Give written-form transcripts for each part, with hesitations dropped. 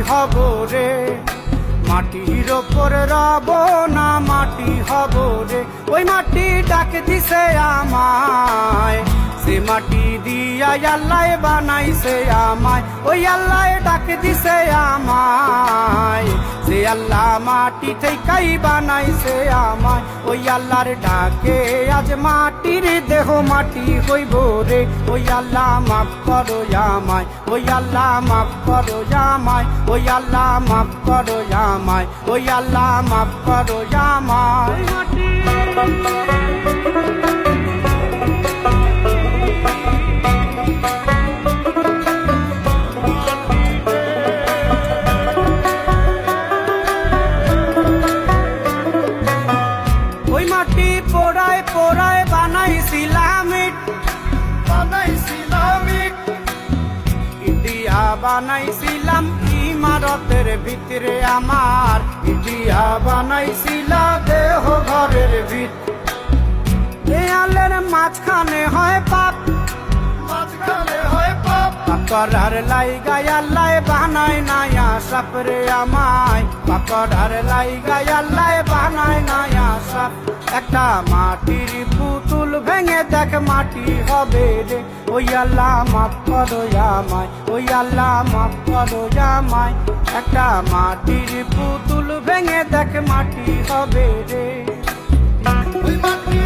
হব রে, মাটির ওপর রব না মাটি হব রে। ওই মাটি ডাক দিছে আমায়, সে মাটি দিয়া আল্লাহ বানাইছে আমায়। ওই আল্লাহ ডাক দিছে আমায়, সে আল্লাহ মাটি থেকেই বানাইছে আমায়। ওই আল্লাহর ডাকে আজ মাটির দেহ মাটি হইব রে। ওই আল্লাহ মাফ করো আমায়, ওই আল্লাহ মাফ করো আমায়, ওই আল্লাহ মাফ করো আমায়, ওই আল্লাহ মাফ করো আমায়। ওই মাটি পোড়ায় পোড়ায় বানাইছিলাম ইট, ইটিয়া বানাইছিলাম ইমারতের ভিতরে আমার, ইটিয়া বানাইছিল দেহ ঘরের ভিত। দেয়ালের মাঝখানে হয় পাপ, মাঝখানে হয় পাপ, পাকড়ার লাইগা আল্লাহ বানায় নায়া সাপ রে আমায়, পাকড়ার লাইগা আল্লাহ বানায় নায়া সাপ। একটা মাটির পুতুল ভেঙে দেখ মাটি হবে রে। ওই আল্লাহ মাফ করো আমায়, ওই আল্লাহ মাফ করো আমায়। একটা মাটির পুতুল ভেঙে দেখ মাটি হবে রে। ওই মাটি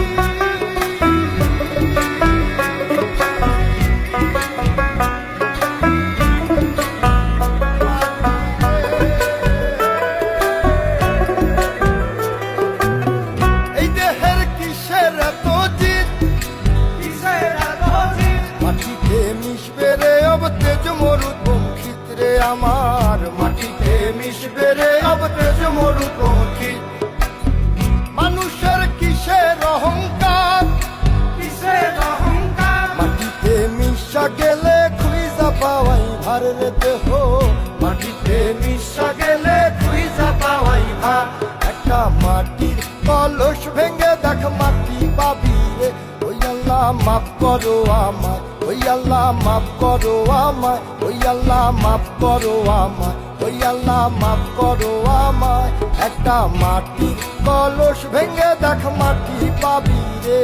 আমার, মাটিতে মিশবে রে অব তেজ মরুপঙ্খী। মানুষের কিসের অহংকার, কিসের অহংকার, মাটিতে মিশা গেলে খুঁজা পাওয়াই ভার রে দেহ, মাটিতে মিশা গেলে খুঁজা পাওয়াই ভার। একটা মাটির কলস ভেঙে দেখ মাটি পাবি রে। ওই আল্লাহ মাফ করো আমায়, ওই আল্লাহ মাফ করো আমায়, ওই আল্লাহ মাফ করো আমায়, ওই আল্লাহ মাফ করো আমায়। একটা মাটির কলস ভেঙে দেখ মাটি পাবি রে।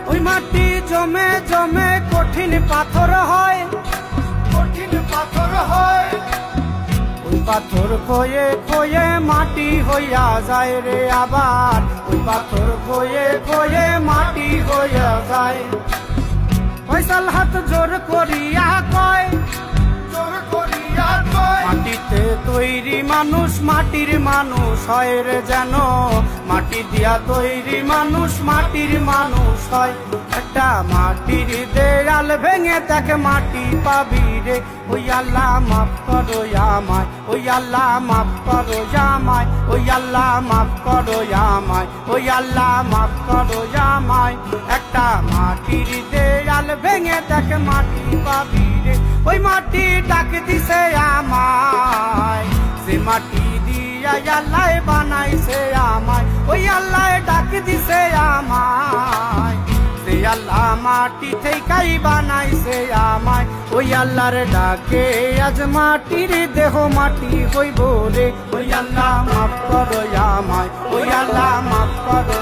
ওই মাটি জমে জমে কঠিন পাথর হয়, কঠিন পাথর হয়। ওই পাথর খয়ে খয়ে মাটি হইয়া যায় রে আবার, ওই পাথর খয়ে খয়ে মাটি হইয়া যায়। ফয়সাল হাত জোর করিয়া কয়, জোর করিয়া কয়, মাটিতে তৈরি মানুষ মাটির মানুষ হয় রে যেন, মাটি দিয়া তৈরি মানুষ মাটির মানুষ হয়। একটা মাটির দেয়াল ভেঙে দেখ মাটি পাবি রে। ওই আল্লাহ মাফ করো আমায়, ওই আল্লাহ মাফ করো আমায়, ওই আল্লাহ মাফ করো আমায়, ওই আল্লাহ মাফ করো আমায়। একটা মাটির দেয়াল ভেঙে দেখ মাটি পাবি রে। ওই মাটি ডাক দিছে আমায়, সে মাটি দিয়া আল্লাহ বানাইছে আমায়। ওই আল্লাহ ডাক দিছে আমায়, সে আল্লাহ মাটি থেকেই বানাইছে আমায়। ওই আল্লাহর ডাকে আজ মাটির দেহ মাটি হইব রে। ওই আল্লাহ মাফ করো আমায়, ওই আল্লাহ মাফ করো